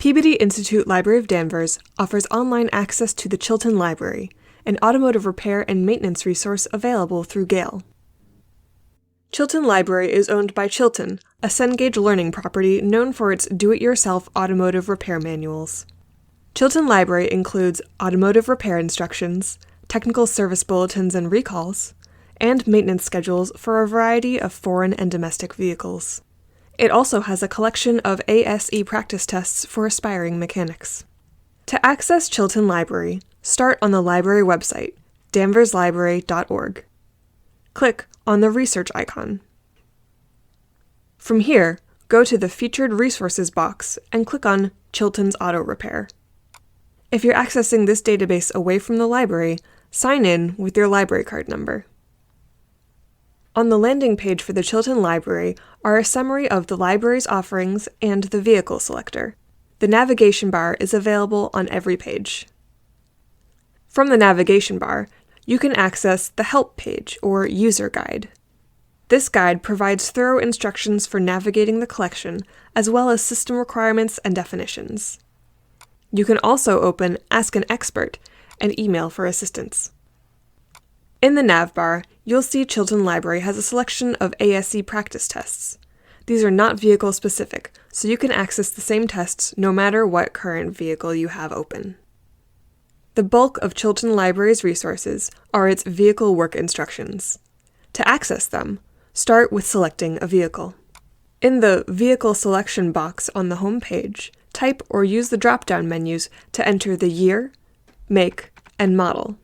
Peabody Institute Library of Danvers offers online access to the Chilton Library, an automotive repair and maintenance resource available through Gale. Chilton Library is owned by Chilton, a Cengage learning property known for its do-it-yourself automotive repair manuals. Chilton Library includes automotive repair instructions, technical service bulletins and recalls, and maintenance schedules for a variety of foreign and domestic vehicles. It also has a collection of ASE practice tests for aspiring mechanics. To access Chilton Library, start on the library website, danverslibrary.org. Click on the research icon. From here, go to the Featured Resources box and click on Chilton's Auto Repair. If you're accessing this database away from the library, sign in with your library card number. On the landing page for the Chilton Library are a summary of the library's offerings and the vehicle selector. The navigation bar is available on every page. From the navigation bar, you can access the Help page or User Guide. This guide provides thorough instructions for navigating the collection, as well as system requirements and definitions. You can also open Ask an Expert and email for assistance. In the nav bar, you'll see Chilton Library has a selection of ASE practice tests. These are not vehicle specific, so you can access the same tests no matter what current vehicle you have open. The bulk of Chilton Library's resources are its vehicle work instructions. To access them, start with selecting a vehicle. In the Vehicle Selection box on the home page, type or use the drop-down menus to enter the year, make, and model.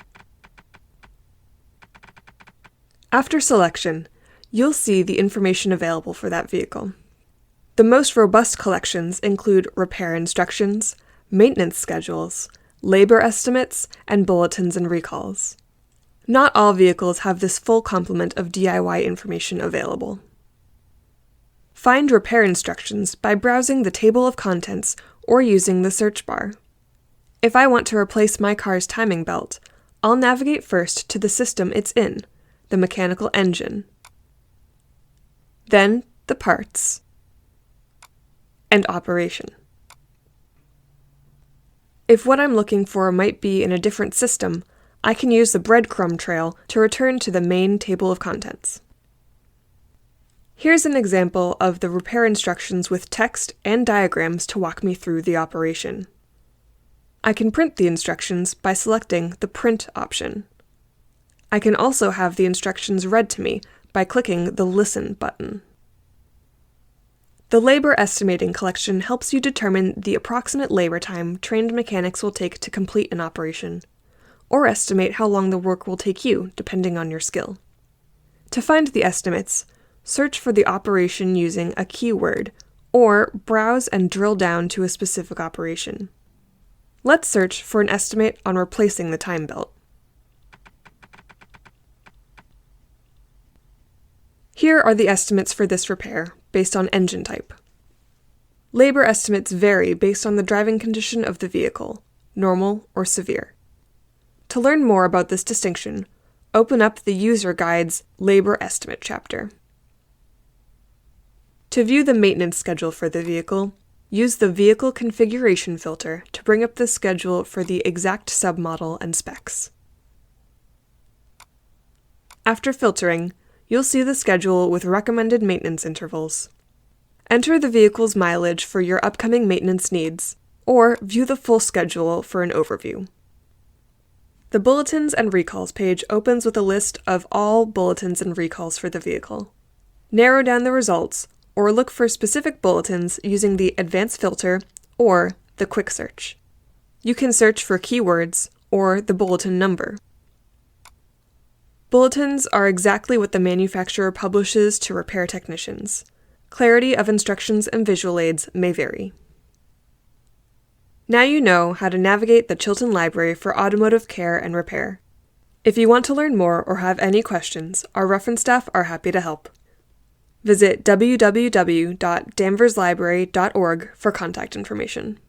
After selection, you'll see the information available for that vehicle. The most robust collections include repair instructions, maintenance schedules, labor estimates, and bulletins and recalls. Not all vehicles have this full complement of DIY information available. Find repair instructions by browsing the table of contents or using the search bar. If I want to replace my car's timing belt, I'll navigate first to the system it's in, the mechanical engine, then the parts, and operation. If what I'm looking for might be in a different system, I can use the breadcrumb trail to return to the main table of contents. Here's an example of the repair instructions with text and diagrams to walk me through the operation. I can print the instructions by selecting the Print option. I can also have the instructions read to me by clicking the Listen button. The labor estimating collection helps you determine the approximate labor time trained mechanics will take to complete an operation, or estimate how long the work will take you, depending on your skill. To find the estimates, search for the operation using a keyword, or browse and drill down to a specific operation. Let's search for an estimate on replacing the time belt. Here are the estimates for this repair, based on engine type. Labor estimates vary based on the driving condition of the vehicle, normal or severe. To learn more about this distinction, open up the User Guide's Labor Estimate chapter. To view the maintenance schedule for the vehicle, use the Vehicle Configuration filter to bring up the schedule for the exact submodel and specs. After filtering, you'll see the schedule with recommended maintenance intervals. Enter the vehicle's mileage for your upcoming maintenance needs, or view the full schedule for an overview. The Bulletins and Recalls page opens with a list of all bulletins and recalls for the vehicle. Narrow down the results, or look for specific bulletins using the Advanced filter or the Quick Search. You can search for keywords or the bulletin number. Bulletins are exactly what the manufacturer publishes to repair technicians. Clarity of instructions and visual aids may vary. Now you know how to navigate the Chilton Library for automotive care and repair. If you want to learn more or have any questions, our reference staff are happy to help. Visit www.danverslibrary.org for contact information.